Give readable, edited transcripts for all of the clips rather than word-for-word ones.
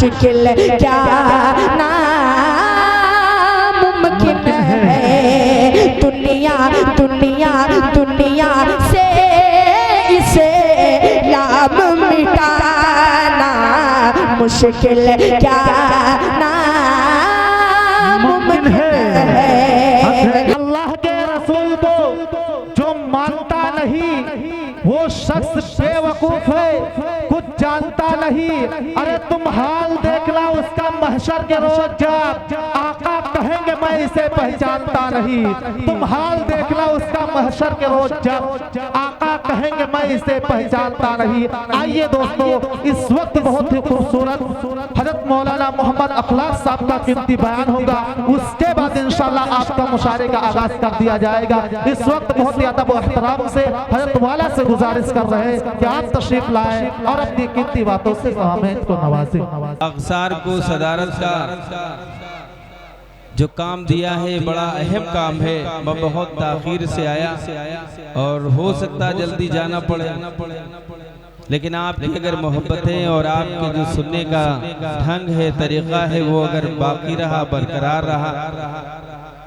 मुश्किल क्या नामुमकिन है। दुनिया दुनिया दुनिया से इसे लाम मिटाना मुश्किल क्या नामुमकिन है। अल्लाह के रसूल को जो मानता नहीं वो शख्स बेवकूफ है, कुछ जानता नहीं। अरे तुम हाल देख ला उसका महशर के रोज जब आका कहेंगे मैं इसे पहचानता नहीं। तुम हाल देख ला उसका महशर के रोज जब आका कहेंगे मैं इसे पहचानता नहीं। आइए दोस्तों, इस वक्त बहुत ही खूबसूरत हजरत मौलाना मोहम्मद अखलाक साहब का कीमती बयान होगा, उसके बाद इंशाल्लाह आपका मुशारे का आगाज कर दिया जाएगा। इस वक्त बहुत ही अदब और एहतराम से हजरत वाला से गुजारिश कर रहे हैं कि आप तशरीफ लाए और अपनी कीमती बातों से हमें को नवाजें। अक्सार को सदारत का जो काम दिया है बड़ा अहम काम है। मैं बहुत ताखीर से आया और हो सकता जल्दी जाना पड़े, लेकिन आपकी अगर मोहब्बतें और आपके जो सुनने का ढंग है, तरीक़ा है, वो अगर बाकी रहा, बरकरार रहा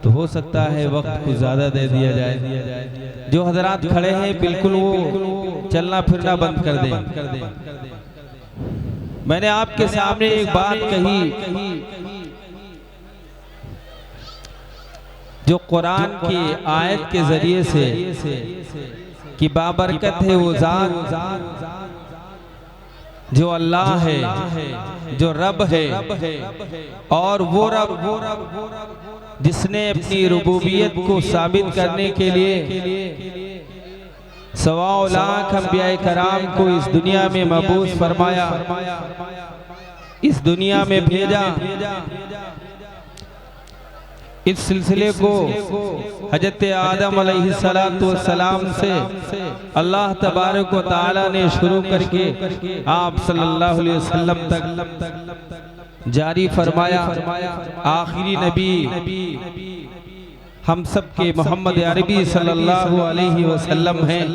तो हो सकता है वक्त को ज़्यादा दे दिया जाए। जो हजरात खड़े हैं बिल्कुल वो चलना फिरना बंद कर दें। मैंने आपके सामने एक बात कही जो कुरान की आयत के जरिए से कि बाबरकत है वो ज़ात जो अल्लाह है, जो रब है, और वो रब जिसने अपनी रुबूबियत को साबित करने के लिए 1.25 लाख अंबिया कराम को इस दुनिया में मबूस फरमाया, इस दुनिया में भेजा। इस सिलसिले को हजरत आदम अलैहिस्सलाम से अल्लाह तबारक व तआला ने शुरू करके आप सल्लल्लाहु अलैहि वसल्लम तक जारी फरमाया। आखिरी नबी हम सब के मोहम्मद अरबी सल्लल्लाहु अलैहि वसल्लम हैं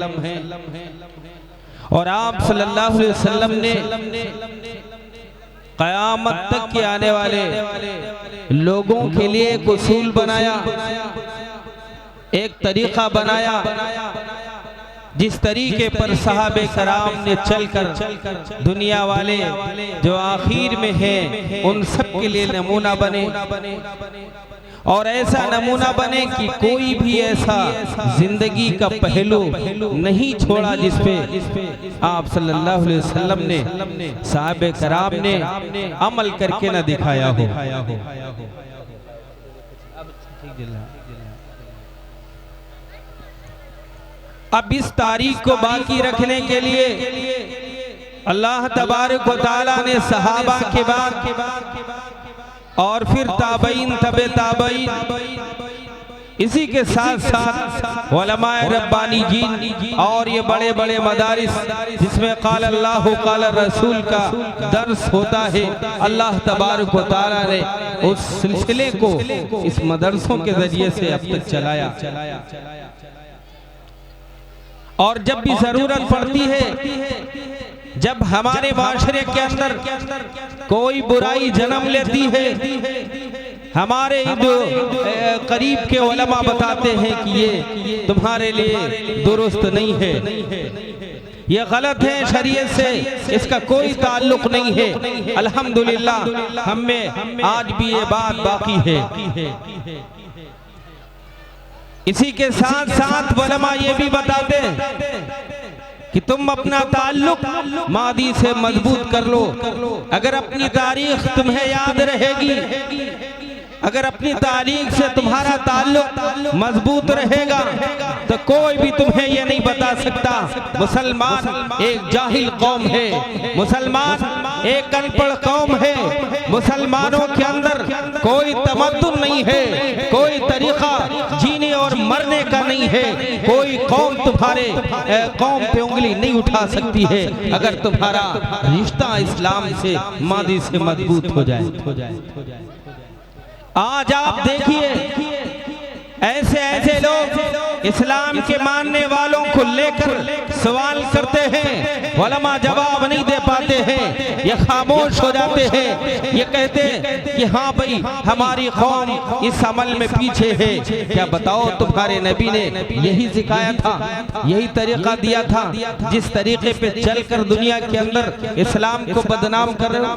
और आप सल्लल्लाहु अलैहि वसल्लम ने क़यामत तक के आने वाले लोगों के लिए एक उसूल बनाया, एक तरीक़ा बनाया, जिस तरीके पर सहाबे कराम ने चलकर दुनिया वाले जो आखिर में हैं उन सब के लिए नमूना बने, और ऐसा नमूना बने कि कोई भी ऐसा जिंदगी का पहलू नहीं छोड़ा जिस पे आप सल्लल्लाहु अलैहि वसल्लम ने, सहाबे कराम ने अमल करके न दिखाया हो। अब इस तारीख को बाकी रखने के लिए अल्लाह तबारक व तआला ने सहाबा के बाद और फिर ताबईन, तबे ताबईन, इसी के साथ साथ उलमाए रब्बानी जीन और ये बड़े बड़े मदारिस जिसमें क़ाल अल्लाह क़ाल रसूल का दर्स होता है, अल्लाह तबारक व तआला ने उस सिलसिले को इस मदरसों के जरिए से अब तक चलाया। और जब भी जरूरत पड़ती है, जब हमारे माशरे के अंदर कोई बुराई जन्म लेती है, हमारे जो करीब के उलमा बताते हैं कि ये तुम्हारे लिए दुरुस्त नहीं है, ये गलत है, शरीयत से इसका कोई ताल्लुक नहीं है। अल्हम्दुलिल्लाह हम में आज भी ये बात बाकी है। इसी के साथ साथ उलमा ये भी बताते हैं कि तुम अपना ताल्लुक मादी से मजबूत कर लो। अगर अपनी तारीख तुम्हें याद रहेगी, अगर अपनी तारीख से तुम्हारा ताल्लुक मजबूत रहेगा तो कोई भी तुम्हें यह नहीं बता सकता मुसलमान एक जाहिल कौम है, मुसलमान एक अनपढ़ कौम है, मुसलमानों के अंदर कोई तमद्दुन नहीं है, कोई तरीका जीने और मरने का नहीं है। कोई कौम तुम्हारे कौम पे उंगली नहीं उठा सकती है अगर तुम्हारा रिश्ता इस्लाम से, मादी से मजबूत हो जाए। आज आप देखिए ऐसे ऐसे लोग इस्लाम के मानने वालों को लेकर सवाल करते हैं, उलमा जवाब नहीं दे पाते हैं, ये खामोश हो जाते हैं, ये कहते हैं कि हाँ भाई हमारी कौम इस अमल में पीछे है। क्या बताओ, तुम्हारे नबी ने यही सिखाया था, यही तरीका दिया था, जिस तरीके पे चलकर दुनिया के अंदर इस्लाम को बदनाम कर रहे हो,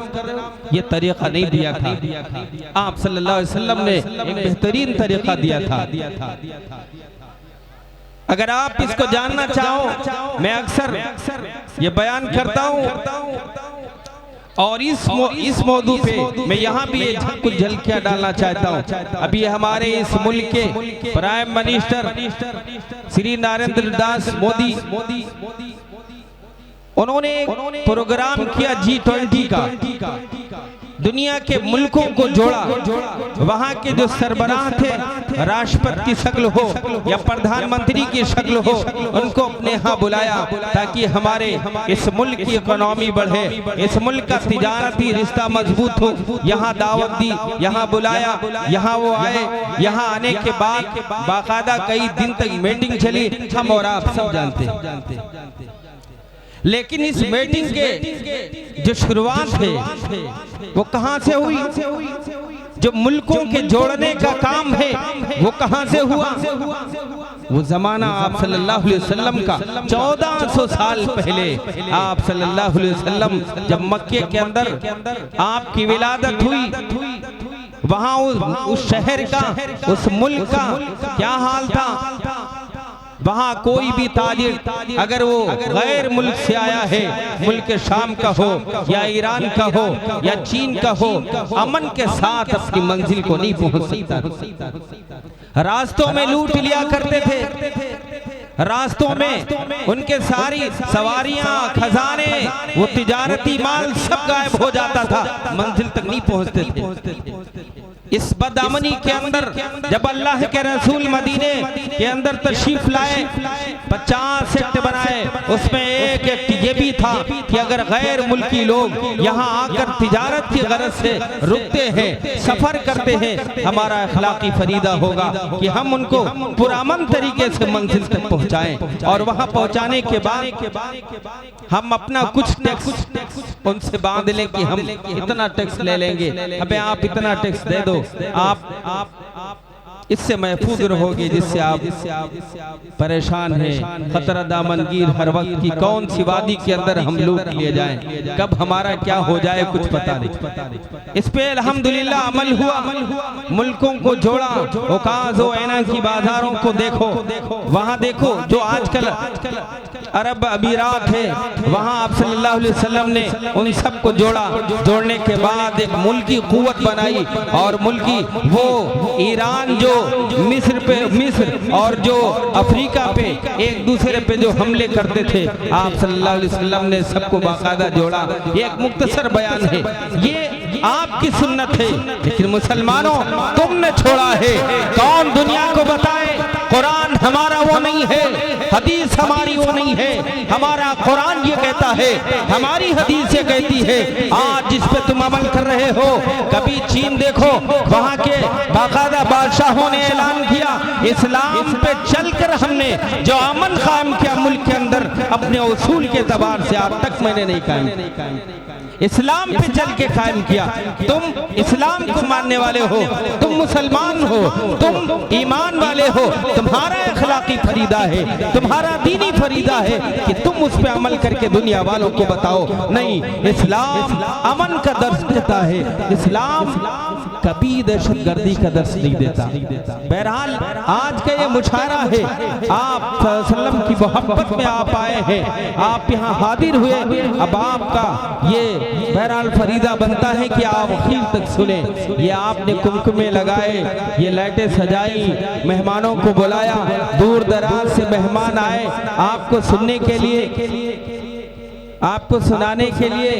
ये तरीका नहीं दिया था। आप सल्लल्लाहु अलैहि वसल्लम ने एक बेहतरीन तरीका दिया था। अगर आप इसको जानना चाहो, मैं अक्सर ये बयान करता हूँ और इस मौजू पे मैं यहाँ भी कुछ झलकियाँ डालना चाहता हूँ। अभी हमारे इस मुल्क के प्राइम मिनिस्टर श्री नरेंद्र दास मोदी, उन्होंने प्रोग्राम किया G20 का, दुनिया के मुल्कों को जोड़ा। वहां के जो सरबराह थे, राष्ट्रपति की शक्ल हो या प्रधानमंत्री की शक्ल हो, उनको अपने यहाँ बुलाया ताकि हमारे इस मुल्क की इकोनॉमी बढ़े, इस मुल्क का तिजारती रिश्ता मजबूत हो। यहाँ दावत दी, यहाँ बुलाया, यहाँ वो आए। यहाँ आने के बाद बाकायदा कई दिन तक मीटिंग चली, हम और आप सब जानते हैं। लेकिन इस मीटिंग के जो शुरुआत है वो कहां से हुई? जो मुल्कों के जोड़ने का काम है वो कहां से हुआ? वो जमाना आप सल्लल्लाहु अलैहि वसल्लम का 1400 साल पहले, आप सल्लल्लाहु अलैहि वसल्लम जब मक्के के अंदर आपकी विलादत हुई, वहां उस शहर का, उस मुल्क का क्या हाल था? वहाँ कोई भी ताजिर अगर वो गैर मुल्क से आया है, मुल्क शाम का हो या ईरान का हो या चीन का हो, अमन के साथ अपनी मंजिल को नहीं पहुंच सकता। रास्तों में लूट लिया करते थे, रास्तों में उनके सारी सवारियां, खजाने, वो तिजारती माल सब गायब हो जाता था, मंजिल तक नहीं पहुंचते थे। इस बदअमनी के अंदर जब अल्लाह के रसूल मदीने के अंदर तशरीफ लाए, 50 सेक्टर बनाए, उसमें एक ये भी था कि अगर गैर मुल्की लोग यहाँ आकर तिजारत की गरज से रुकते हैं, सफर करते हैं, हमारा अखलाकी फरीदा होगा कि हम उनको पुरअमन तरीके से मंजिल तक पहुँचाएं और वहाँ पहुँचाने के बाद हम अपना कुछ टैक्स उनसे बांध लें कि हम इतना टैक्स ले लेंगे, अबे आप इतना टैक्स दे दो, आप इससे महफूज रहोगे जिससे आप परेशान हैं। खतरा दामनगीर हर वक्त की कौन सी वादी के अंदर हम लूट लिए जाएं, कब हमारा क्या हो जाए कुछ पता नहीं। इस पे अल्हम्दुलिल्लाह अमल हुआ, मुल्कों को जोड़ा। ओकाज़ व ऐना की बाजारों को देखो, वहाँ देखो जो आजकल अरब अमीरात है, वहाँ आप सल्लल्लाहु अलैहि वसल्लम ने उन सब को जोड़ा। जोड़ने के बाद एक मुल्की कुव्वत बनाई और मुल्की वो ईरान जो मिस्र और जो अफ्रीका पे एक दूसरे पे जो हमले करते थे, आप सल्लल्लाहु अलैहि वसल्लम ने सबको बाकायदा जोड़ा। ये एक मुख्तसर बयान है, ये आपकी सुन्नत है, लेकिन मुसलमानों तुमने छोड़ा है। कौन दुनिया को बताए कुरान हमारा वो नहीं है, हदीस हमारी वो नहीं है। हमारा कुरान ये कहता है, हमारी हदीस ये कहती है। आज जिस पे तुम अमल कर रहे हो, कभी चीन देखो, वहाँ के बाकायदा बादशाहों ने ऐलान किया, इस्लाम पे चलकर हमने जो अमन कायम किया मुल्क के अंदर, अपने उसूल के एतबार से आज तक मैंने नहीं कायम किया, इस्लाम पे चल के कायम किया। तुम इस्लाम को मानने वाले हो, तुम मुसलमान हो, तुम ईमान वाले हो, तुम्हारा अखलाकी फरीदा है, तुम्हारा दीनी फरीदा है कि तुम उस पे अमल करके दुनिया वालों को बताओ। नहीं, इस्लाम अमन का दर्स देता है, इस्लाम कभी दहशतगर्दी का दर्स नहीं देता। बहरहाल आज का ये मुशायरा है, आप सल्लल्लाहु की मोहब्बत में आप आए हैं, आप यहाँ हाजिर हुए। अब आपका ये बहरहाल फरीदा बनता है कि आप आखिर तक सुने। ये आपने कुमकुमे लगाए, ये लाइटें सजाई, मेहमानों को बुलाया, दूर दराज से मेहमान आए आपको सुनने के लिए, आपको सुनाने के लिए।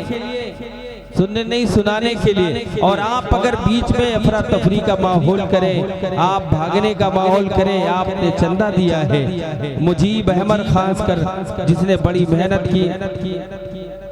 सुनने नहीं सुनाने के लिए। और आप अगर बीच में अफरा तफरी का माहौल करें, आप भागने का माहौल करें, आपने चंदा दिया है मुजीब अहमद खासकर जिसने बड़ी मेहनत की,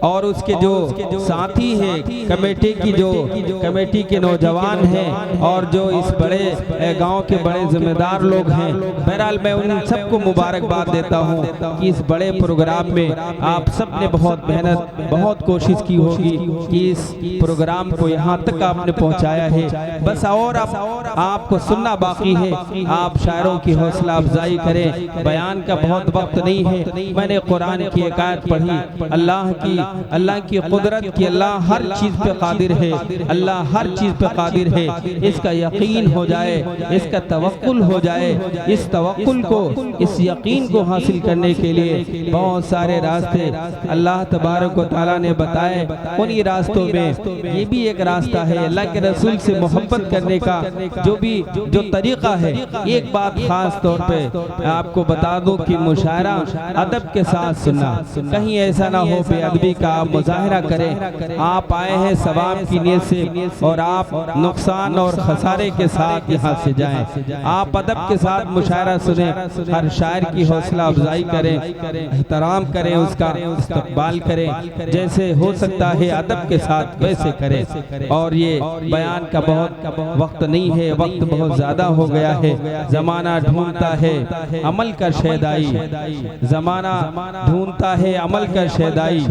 और उसके जो साथी हैं कमेटी की, जो कमेटी के नौजवान हैं और जो इस बड़े गांव के बड़े जिम्मेदार लोग हैं, बहरहाल मैं उन सबको मुबारकबाद देता हूं कि इस बड़े प्रोग्राम में आप सब ने बहुत मेहनत, बहुत कोशिश की होगी कि इस प्रोग्राम को यहां तक आपने पहुंचाया है। बस और आपको सुनना बाकी है। आप शायरों की हौसला अफजाई करें, बयान का बहुत वक्त नहीं है। मैंने कुरान की एक आयत पढ़ी, अल्लाह की कुदरत की, अल्लाह हर चीज पे कादिर है, अल्लाह हर चीज पे कादिर है। इसका यकीन हो जाए, इसका तवक्कुल हो जाए। इस तवक्कुल को, इस यकीन को हासिल करने के लिए बहुत सारे रास्ते अल्लाह तबारक व तआला ने बताए। उन्हीं रास्तों में ये भी एक रास्ता है अल्लाह के रसूल से मोहब्बत करने का, जो तरीका है। एक बात खास तौर पे आपको बता दूं कि मुशायरा अदब के साथ सुनना, कहीं ऐसा ना हो बेअदबी का आप मुजाहिरा करें। आप आए हैं सवाब की नीयत से और आप नुकसान और खसारे के साथ यहाँ से जाएं। आप अदब के साथ मुशायरा सुने, हर शायर की हौसला अफजाई करें, एहतराम करें, उसका इस्तकबाल करें, जैसे हो सकता है अदब के साथ वैसे करें। और ये बयान का बहुत वक्त नहीं है, वक्त बहुत ज्यादा हो गया है। जमाना ढूंढता है अमल का शहदाई, जमाना ढूंढता है अमल का शहदाई।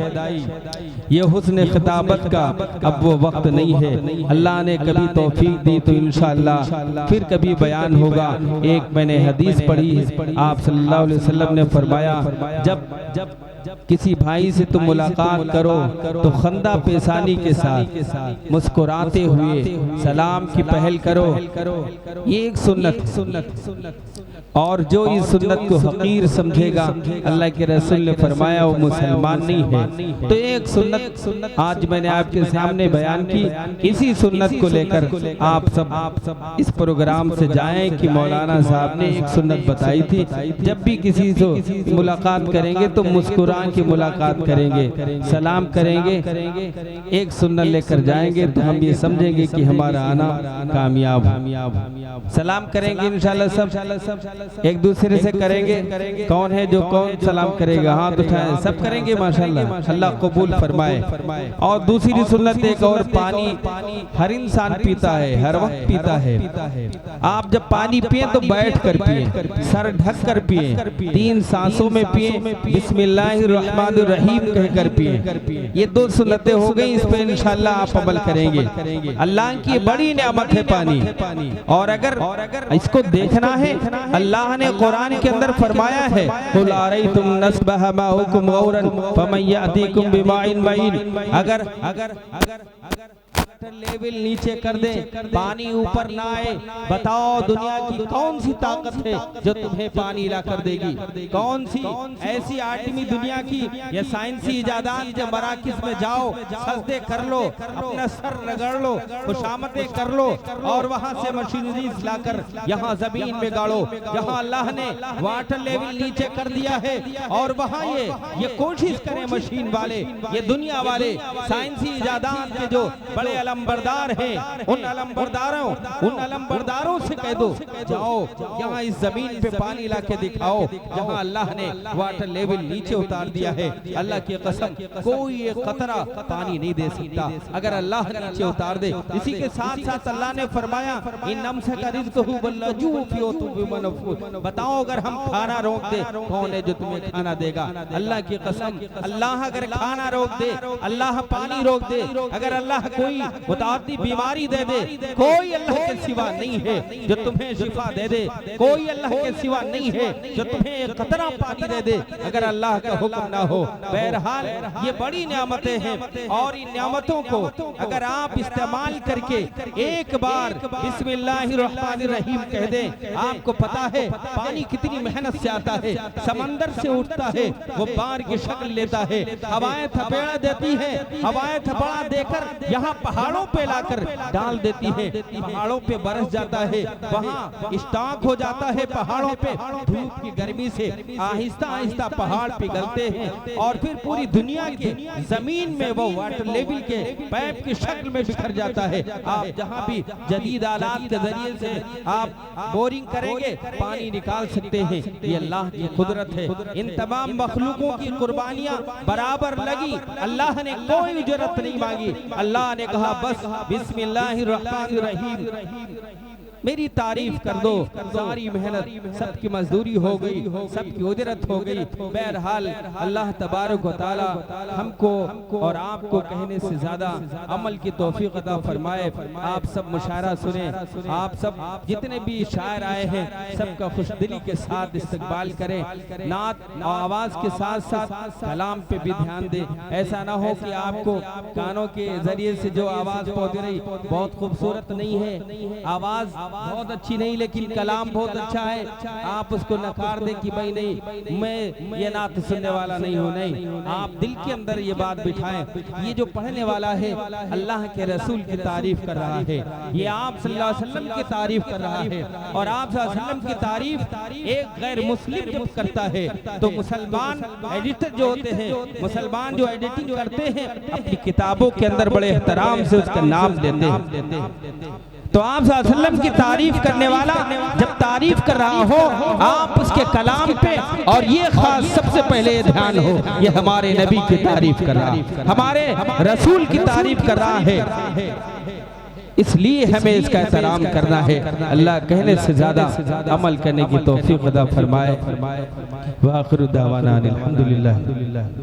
ये हुस्न खिताबत का अब वो वक्त नहीं है। अल्लाह ने कभी तौफीक दी तो इंशाअल्लाह फिर कभी बयान होगा। एक मैंने हदीस पढ़ी, आप सल्लल्लाहु अलैहि वसल्लम ने फरमाया, जब किसी भाई से तुम मुलाकात करो तो खंदा पेशानी के साथ मुस्कुराते हुए सलाम की पहल करो। ये एक सुन्नत, और जो इस सुन्नत को हकीर समझेगा, अल्लाह के रसूल ने फरमाया वो मुसलमान नहीं है। तो एक सुन्नत आज मैंने आपके सामने बयान की। इसी सुन्नत को लेकर आप सब इस प्रोग्राम से जाएं कि मौलाना साहब ने एक सुन्नत बताई थी, जब भी किसी से मुलाकात करेंगे तो मुस्कुरा की मुलाकात करेंगे, सलाम करेंगे, एक सुन्नत लेकर जाएंगे तो हम ये समझेंगे कि हमारा आना कामयाब। सलाम करेंगे इंशाल्लाह, सब एक दूसरे से करेंगे। कौन है जो कौन सलाम करेगा, हाथ उठाएं, सब करेंगे माशाल्लाह, अल्लाह कबूल फरमाए। और दूसरी सुन्नत एक और, पानी हर इंसान पीता है, हर वक्त पीता है। आप जब पानी पिए तो बैठ कर पिए, सर ढक कर पिए, 3 सांसों में पिए, बिस्मिल्लाहिर्रहमानिर्रहीम कहकर पिए। ये 2 सुन्नतें हो गई, इस पे इंशाल्लाह आप अमल करेंगे। अल्लाह की बड़ी नेमत है पानी, और अगर इसको देखना है, अल्लाह ने कुरान के अंदर फरमाया है, कुल अरैतुम नस्बह माउकुम गौरन फमन यातिकुम बिमाइन मईन। अगर लेवल नीचे कर दे, पानी ऊपर ना आए, बताओ दुनिया की कौन सी ताकत है जो तुम्हें पानी ला कर देगी? कौन सी ऐसी आदमी दुनिया की या साइंसी इजादात के मराकिज में जाओ, सजदे कर लो, अपना सर रगड़ लो, खुशामतें कर लो, और वहां से मशीनरी लाकर यहाँ जमीन में गाड़ो, जहाँ अल्लाह ने वाटर लेवल नीचे कर दिया है। और वहाँ ये कोशिश करें मशीन वाले, ये दुनिया वाले साइंसी इजादात के जो बड़े अलमबरदार हैं, उन अलमबरदारों से कह दो, जाओ यहाँ इस जमीन पे पानी ला के दिखाओ जहाँ अल्लाह ने वाटर लेवल नीचे उतार दिया है। अल्लाह की कसम, कोई एक कतरा पानी नहीं दे सकता अगर अल्लाह नीचे उतार दे। इसी के साथ साथ अल्लाह ने फरमाया, बताओ अगर हम खाना रोक दे, कौन है जो तुम्हें खाना देगा? अल्लाह की कसम, अल्लाह अगर खाना रोक दे, अल्लाह पानी रोक दे, अगर अल्लाह कोई मुतादी बीमारी दे दे, कोई अल्लाह के सिवा नहीं है जो तुम्हें शिफा दे दे, कोई अल्लाह के सिवा नहीं है जो तुम्हें एक कतरा पानी दे दे अगर अल्लाह का हुक्म ना हो। बहरहाल ये बड़ी नेमतें हैं, और इन नेमतों को अगर आप इस्तेमाल करके एक बार बिस्मिल्लाहिर्रहमानिर्रहीम कह दें, आपको पता है पानी कितनी मेहनत से आता है, समंदर से उठता है, वो बार की शक्ल लेता है, हवाएं थपेड़ा देती है, हवाएं थपेड़ा देकर यहाँ पहाड़ पहाड़ों पे लाकर डाल देती है, पहाड़ों पे बरस जाता है, वहाँ स्टॉक हो जाता है पहाड़ों पे। धूप की गर्मी से आहिस्ता आहिस्ता पहाड़ पिघलते हैं और फिर पूरी दुनिया की जमीन में वो वाटर लेवल के पाइप की शक्ल में बिखर जाता है। आप जहाँ भी जदीद आलात के जरिए से आप बोरिंग करेंगे पानी निकाल सकते हैं। ये अल्लाह की कुदरत है। इन तमाम मखलूकों की कुर्बानियां बराबर लगी, अल्लाह ने कोई उजरत नहीं मांगी। अल्लाह ने कहा बस बिस्मिल्लाहिर्रहमानिर्रहीम, मेरी तारीफ कर दो। सारी मेहनत सबकी मजदूरी हो गई, सबकी उजरत हो गई। बहरहाल अल्लाह तबारक व तआला हमको और आपको कहने से ज्यादा अमल की तौफीक अता फरमाए। आप सब मुशायरा सुने, आप सब जितने भी शायर आए हैं सबका खुशदिली के साथ इस्तकबाल करें। नात और आवाज के साथ साथ कलाम पे भी ध्यान दें। ऐसा ना हो कि आपको कानों के जरिए से जो आवाज पहुंच रही बहुत खूबसूरत नहीं है, आवाज बहुत अच्छी नहीं, लेकिन कलाम बहुत अच्छा है, आप उसको नकार दें कि भाई नहीं मैं ये नात सुनने वाला नहीं हूँ। नहीं, आप दिल के अंदर ये बात बिठाएं। ये जो पढ़ने वाला है अल्लाह के रसूल की तारीफ कर रहा है, ये आप सल्लल्लाहु अलैहि वसल्लम की तारीफ कर रहा है। और आप सल्लल्लाहु अलैहि वसल्लम की तारीफ एक गैर मुस्लिम जब करता है तो मुसलमान एडिटर जो होते हैं, मुसलमान जो एडिटिंग करते हैं अपनी किताबों के अंदर बड़े एहतराम से उसका नाम देते हैं। तो आप सल्लल्लाहु अलैहि वसल्लम की तारीफ करने वाला जब तारीफ कर रहा हो आप उसके कलाम पे और ये खास सबसे पहले ध्यान हो ये हमारे नबी की तारीफ कर रहा है, हमारे रसूल की तारीफ कर रहा है, इसलिए हमें इसका एहतराम करना है। अल्लाह कहने से ज्यादा अमल करने की तौफीक अता फरमाए। व आखिरु दावाना अनिल हम्दुलिल्लाह।